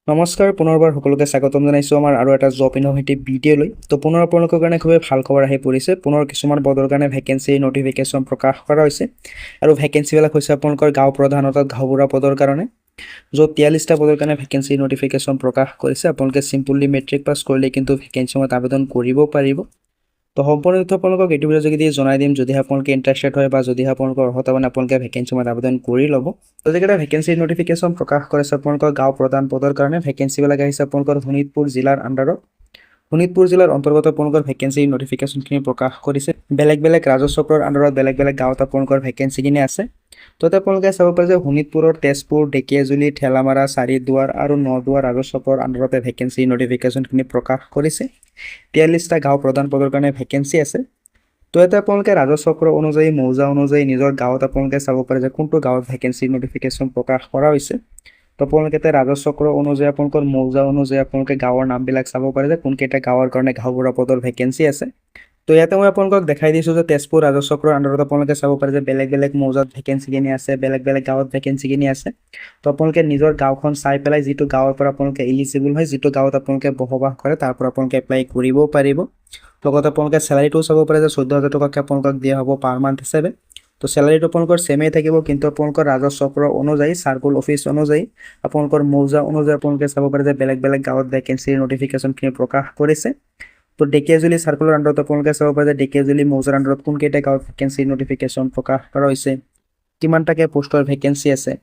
নমস্কাৰ পুনৰবাৰ সকলোকে স্বাগতম জনাইছোঁ আমাৰ আৰু এটা জব ইন'ভেটিভ ভিডিঅ'লৈ। তো পুনৰ আপোনালোকৰ কাৰণে খুবেই ভাল খবৰ আহি পৰিছে। পুনৰ কিছুমান পদৰ কাৰণে ভেকেঞ্চি নটিফিকেশ্যন প্ৰকাশ কৰা হৈছে আৰু ভেকেঞ্চিবিলাক হৈছে আপোনালোকৰ গাঁও প্ৰধান অৰ্থাৎ গাঁওবুঢ়া পদৰ কাৰণে, য'ত 43টা পদৰ কাৰণে ভেকেঞ্চি নটিফিকেশ্যন প্ৰকাশ কৰিছে। আপোনালোকে চিম্পলি মেট্ৰিক পাছ কৰিলে কিন্তু ভেকেঞ্চিত আবেদন কৰিব পাৰিব। তো সম্পূৰ্ণ তথ্য আপোনালোকক এইটো ভিডিঅ' যোগেদি জনাই দিম। যদি আপোনালোকে ইণ্টাৰেষ্টেড হয় বা যদি আপোনালোকৰ অৰ্হতা মানে আপোনালোকে ভেকেঞ্চিত আবেদন কৰি ল'ব। তো যেটা ভেকেঞ্চি নটিফিকেশ্যন প্ৰকাশ কৰিছে আপোনালোকৰ গাঁও প্ৰধান পদৰ কাৰণে ভেকেঞ্চিবিলাক আহিছে আপোনালোকৰ শোণিতপুৰ জিলাৰ আণ্ডাৰত। শোণিতপুৰ জিলাৰ অন্তৰ্গত আপোনালোকৰ ভেকেঞ্চি নটিফিকেশ্যনখিনি প্ৰকাশ কৰিছে। বেলেগ বেলেগ ৰাজচক্ৰৰ আণ্ডাৰত বেলেগ বেলেগ গাঁৱত আপোনালোকৰ ভেকেঞ্চিখিনি আছে। তো আপোনালোকে চাব পাৰে যে শোণিতপুৰৰ তেজপুৰ, ঢেকীয়াজুলি, ঠেলামাৰা, চাৰিদুৱাৰ আৰু নদুৱাৰ ৰাজচক্ৰৰ আণ্ডাৰতে ভেকেঞ্চি নটিফিকেশ্যনখিনি প্ৰকাশ কৰিছে। 43টা গাঁও প্ৰধান পদৰ কাৰণে ভেকেঞ্চি আছে। তো আপোনালোকে ৰাজচক্ৰ অনুযায়ী মৌজা অনুযায়ী নিজৰ গাঁৱত আপোনালোকে চাব পাৰে যে কোনটো গাঁৱত ভেকেঞ্চি নটিফিকেশ্যন প্ৰকাশ কৰা হৈছে। তো আপোনালোকে ৰাজচক্ৰ অনুযায়ী আপোনালোকৰ মৌজা অনুযায়ী আপোনালোকে গাঁৱৰ নামবিলাক চাব পাৰে যে কোনকেইটা গাঁৱৰ কাৰণে গাঁওবুঢ়া পদৰ ভেকেঞ্চি আছে। তো ইয়াতে মই আপোনালোকক দেখাই দিছোঁ যে তেজপুৰ ৰাজচক্ৰৰ আণ্ডাৰত আপোনালোকে চাব পাৰে যে বেলেগ বেলেগ মৌজাত ভেকেঞ্চিখিনি আছে, বেলেগ বেলেগ গাঁৱত ভেকেঞ্চিখিনি আছে। তো আপোনালোকে নিজৰ গাঁওখন চাই পেলাই যিটো গাঁৱৰ পৰা আপোনালোকে এলিজিবল হয়, যিটো গাঁৱত আপোনালোকে বসবাস কৰে তাৰ পৰা আপোনালোকে এপ্লাই কৰিব পাৰিব। লগতে আপোনালোকে চেলাৰীটোও চাব পাৰে যে 14,000 টকাকৈ আপোনালোকক দিয়া হ'ব পাৰ মান্থ হিচাপে। তো চেলাৰীটো আপোনালোকৰ ছেমেই থাকিব, কিন্তু আপোনালোকৰ ৰাজচক্ৰ অনুযায়ী চাৰ্কুল অফিচ অনুযায়ী আপোনালোকৰ মৌজা অনুযায়ী আপোনালোকে চাব পাৰে যে বেলেগ বেলেগ গাঁৱত ভেকেঞ্চিৰ নটিফিকেশ্যনখিনি প্ৰকাশ কৰিছে। তো ঢেকীয়াজুলি চাৰ্কুলৰ আণ্ডাৰত আপোনালোকে চাব পাৰে যে ঢেকীয়াজুলি মৌজাৰ আণ্ডাৰত কোনকেইটা গাঁৱত ভেকেঞ্চিৰ নটিফিকেশ্যন প্ৰকাশ কৰা হৈছে, কিমানটাকৈ পোষ্টৰ ভেকেঞ্চি আছে।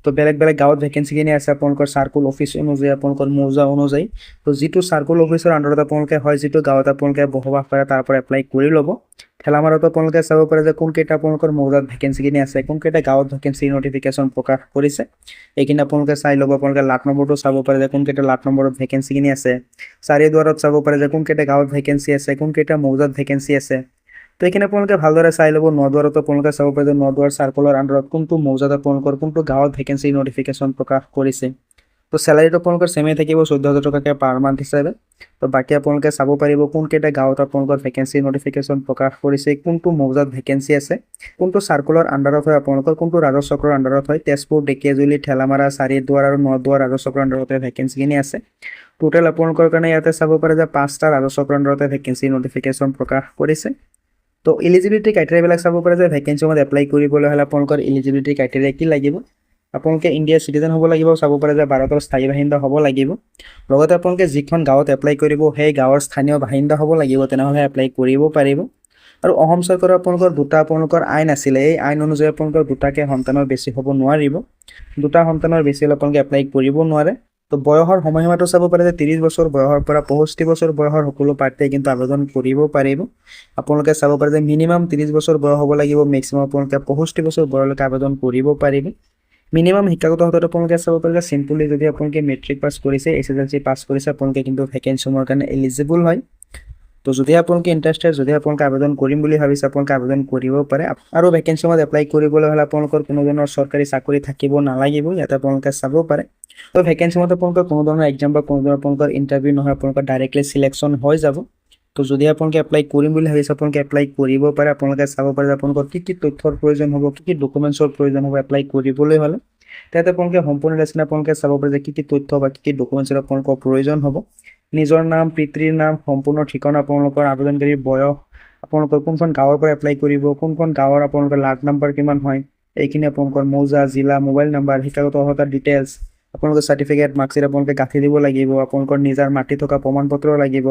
তো বেলেগ বেলেগ গাঁৱত ভেকেঞ্চিখিনি আছে আপোনালোকৰ চাৰ্কুল অফিচ অনুযায়ী, আপোনালোকৰ মৌজা অনুযায়ী। তো যিটো চাৰ্কুল অফিচৰ আণ্ডাৰত আপোনালোকে হয়, যিটো গাঁৱত আপোনালোকে বসবাস কৰে তাৰ পৰা এপ্লাই কৰি ল'ব। ঠেলামাৰাতো আপোনালোকে চাব পাৰে যে কোনকেইটা আপোনালোকৰ মৌজাত ভেকেঞ্চিখিনি আছে, কোনকেইটা গাঁৱত ভেকেঞ্চি নটিফিকেশ্যন প্ৰকাশ কৰিছে, এইখিনি আপোনালোকে চাই ল'ব। আপোনালোকে লাট নম্বৰটো চাব পাৰে যে কোনকেইটা লাট নম্বৰত ভেকেঞ্চিখিনি আছে। চাৰিদুৱাৰত চাব পাৰে যে কোনকেইটা গাঁৱত ভেকেঞ্চি আছে, কোনকেইটা মৌজাত ভেকেঞ্চি আছে। তো এইখিনি আপোনালোকে ভালদৰে চাই ল'ব। নদুৱাৰতো আপোনালোকে চাব পাৰে যে নদুৱাৰ চাৰ্কুলৰ আণ্ডাৰত কোনটো মৌজাত আপোনালোকৰ কোনটো গাঁৱত ভেকেঞ্চি নটিফিকেশ্যন প্ৰকাশ কৰিছে। তো চেলাৰীটো আপোনালোকৰ ছেমেই থাকিব 14,000 টকাকৈ পাৰ মান্থ হিচাপে। তো বাকী আপোনালোকে চাব পাৰিব কোনকেইটা গাঁৱত আপোনালোকৰ ভেকেঞ্চি নটিফিকেশ্যন প্ৰকাশ কৰিছে, কোনটো মৌজাত ভেকেঞ্চি আছে, কোনটো চাৰ্কুলৰ আণ্ডাৰত হয় আপোনালোকৰ, কোনটো ৰাজচক্ৰৰ আণ্ডাৰত হয়। তেজপুৰ, ঢেকীয়াজুলি, ঠেলামাৰা, চাৰিদুৱাৰ আৰু নদুৱাৰ ৰাজচক্ৰৰ আণ্ডাৰতে ভেকেঞ্চিখিনি আছে। টোটেল আপোনালোকৰ কাৰণে ইয়াতে চাব পাৰে যে 5টা ৰাজচক্ৰৰ আণ্ডাৰতে ভেকেঞ্চি নটিফিকেশ্যন প্ৰকাশ কৰিছে। তো এলিজিবিলিটি ক্ৰাইটেৰিয়াবিলাক চাব পাৰে যে ভেকেঞ্চিত এপ্লাই কৰিবলৈ হ'লে আপোনালোকৰ এলিজিবিলিটি ক্ৰাইটেৰিয়া কি লাগিব। আপোনালোকে ইণ্ডিয়াৰ চিটিজেন হ'ব লাগিব, চাব পাৰে যে ভাৰতৰ স্থায়ী বাসিন্দা হ'ব লাগিব। লগতে আপোনালোকে যিখন গাঁৱত এপ্লাই কৰিব সেই গাঁৱৰ স্থানীয় বাসিন্দা হ'ব লাগিব, তেনেহ'লে এপ্লাই কৰিব পাৰিব। আৰু অসম চৰকাৰৰ আপোনালোকৰ দুটা আপোনালোকৰ আইন আছিলে, এই আইন অনুযায়ী আপোনালোকৰ দুটাকৈ সন্তানৰ বেছি হ'ব নোৱাৰিব। দুটা সন্তানৰ বেছি হ'লে আপোনালোকে এপ্লাই কৰিব নোৱাৰে। তো বয়সৰ সময়সীমাটো চাব পাৰে যে 30 বছৰ বয়সৰ পৰা 65 বছৰ বয়সৰ সকলো প্ৰাৰ্থীয়ে কিন্তু আবেদন কৰিব পাৰিব। আপোনালোকে চাব পাৰে যে মিনিমাম 30 বছৰ বয়স হ'ব লাগিব, মেক্সিমাম আপোনালোকে 65 বছৰ বয়সলৈকে আবেদন কৰিব পাৰিব। মিনিমাম শিক্ষাগত অৰ্হতাটো আপোনালোকে চাব পাৰে যে চিম্পলি যদি আপোনালোকে মেট্ৰিক পাছ কৰিছে, SSLC পাছ কৰিছে, আপোনালোকে কিন্তু ভেকেঞ্চিৰ কাৰণে এলিজিবল হয়। তো যদি আপোনালোকে ইণ্টাৰেষ্টেড, যদি আপোনালোকে আবেদন কৰিম বুলি ভাবিছে, আপোনালোকে আবেদন কৰিব পাৰে। আৰু ভেকেঞ্চিত এপ্লাই কৰিবলৈ হ'লে আপোনালোকৰ কোনো ধৰণৰ চৰকাৰী চাকৰি থাকিব নালাগিব, ইয়াতে আপোনালোকে চাব পাৰে। তো ভেকেঞ্চিত আপোনালোকৰ কোনো ধৰণৰ এক্সাম বা কোনো ধৰণৰ আপোনালোকৰ ইণ্টাৰভিউ নহয়, আপোনালোকৰ ডাইৰেক্টলি চিলেকশ্যন হৈ যাব। তো যদি আপোনালোকে এপ্লাই কৰিম বুলি ভাবিছে, আপোনালোকে এপ্লাই কৰিব পাৰে। আপোনালোকে চাব পাৰে যে আপোনালোকৰ কি কি তথ্যৰ প্ৰয়োজন হ'ব, কি কি ডকুমেণ্টছৰ প্ৰয়োজন হ'ব এপ্লাই কৰিবলৈ হ'লে। তাতে আপোনালোকে সম্পূৰ্ণ লেচন আপোনালোকে চাব পাৰে যে কি কি তথ্য বা কি কি ডকুমেণ্টছৰ আপোনালোকৰ প্ৰয়োজন হ'ব। নিজৰ নাম, পিতৃৰ নাম, সম্পূৰ্ণ ঠিকনা, আপোনালোকৰ আবেদনকাৰীৰ বয়স, আপোনালোকৰ কোনখন গাঁৱৰ পৰা এপ্লাই কৰিব, কোনখন গাঁৱৰ আপোনালোকৰ লাট নাম্বাৰ কিমান হয়, এইখিনি আপোনালোকৰ মৌজা, জিলা, মোবাইল নাম্বাৰ, শিক্ষাগত অৰ্হতাৰ ডিটেইলছ, আপোনালোকৰ চাৰ্টিফিকেট, মাৰ্কশ্বিট আপোনালোকে গাঁঠি দিব লাগিব। আপোনালোকৰ নিজৰ মাটি থকা প্ৰমাণপত্ৰ লাগিব,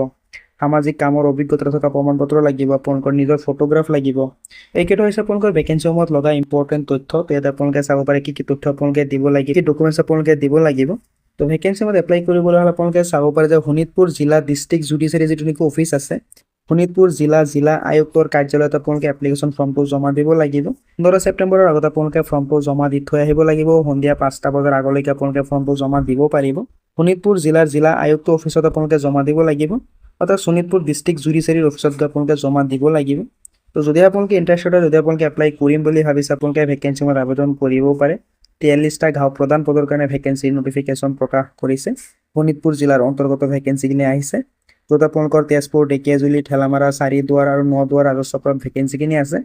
সামাজিক কামৰ অভিজ্ঞতা থকা প্ৰমাণপত্ৰ লাগিব, আপোনালোকৰ নিজৰ ফটোগ্ৰাফ লাগিব। এইকেইটা হৈছে আপোনালোকৰ ভেকেঞ্চিৰ সময়ত লগা ইম্পৰ্টেণ্ট তথ্য। তো ইয়াতে আপোনালোকে চাব পাৰে কি কি তথ্য আপোনালোকে দিব লাগিব, কি ডকুমেণ্টছ আপোনালোকে দিব লাগিব। তো ভেকেঞ্চিত এপ্লাই কৰিবলৈ হ'লে আপোনালোকে চাব পাৰে যে শোণিতপুৰ জিলা ডিষ্ট্ৰিক্ট জুডিচিয়াৰী যিটো নেকি অফিচ আছে, শোণিতপুৰ জিলা আয়ুক্তৰ কাৰ্যালয়ত আপোনালোকে এপ্লিকেশ্যন ফৰ্মটো জমা দিব লাগিব। 15 ছেপ্টেম্বৰৰ আগত আপোনালোকে ফৰ্মটো জমা দি থৈ আহিব লাগিব। সন্ধিয়া 5টা বজাৰ আগলৈকে আপোনালোকে ফৰ্মটো জমা দিব পাৰিব। শোণিতপুৰ জিলা আয়ুক্ত অফিচত আপোনালোকে জমা দিব লাগিব, অৰ্থাৎ শোণিতপুৰ ডিষ্ট্ৰিক্ট জুডিচিয়াৰী অফিচত গৈ আপোনালোকে জমা দিব লাগিব। তো যদি আপোনালোকে ইণ্টাৰেষ্টেড হয়, যদি আপোনালোকে এপ্লাই কৰিম বুলি ভাবিছে, আপোনালোকে ভেকেঞ্চিত আবেদন কৰিব পাৰে। 43টা গাঁও প্ৰধান পদৰ কাৰণে ভেকেঞ্চিৰ নটিফিকেশ্যন প্ৰকাশ কৰিছে। শোণিতপুৰ জিলাৰ অন্তৰ্গত ভেকেঞ্চিখিনি আহিছে, য'ত আপোনালোকৰ তেজপুৰ, ঢেকীয়াজুলি, ঠেলামাৰা, চাৰিদুৱাৰ আৰু নদুৱাৰ ৰাজচক্ৰত ভেকেঞ্চিখিনি আছে।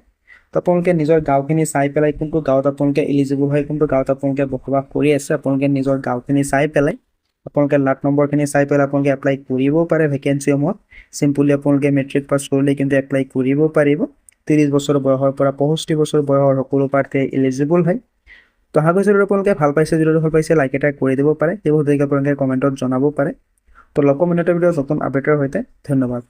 তো আপোনালোকে নিজৰ গাঁওখিনি চাই পেলাই কোনটো গাঁৱত আপোনালোকে এলিজিবল হয়, কোনটো গাঁৱত আপোনালোকে বসবাস কৰি আছে, আপোনালোকে নিজৰ গাঁওখিনি চাই পেলাই আপোনালোকে লাখ নম্বৰখিনি চাই পেলাই আপোনালোকে এপ্লাই কৰিব পাৰে ভেকেঞ্চিসমূহত। চিম্পলি আপোনালোকে মেট্ৰিক পাছ কৰিলে কিন্তু এপ্লাই কৰিব পাৰিব। 30 বছৰ বয়সৰ পৰা 65 বছৰ বয়সৰ সকলো প্ৰাৰ্থীয়ে এলিজিবল হয়। তো আশা কৰিছোঁ আপোনালোকে ভাল পাইছে, যদি ভাল পাইছে লাইক এটা কৰি দিব পাৰে, সেইবোৰ আপোনালোকে কমেণ্টত জনাব পাৰে। তো লগ পাম এটা ভিডিঅ' নতুন আপডেটৰ সৈতে। ধন্যবাদ।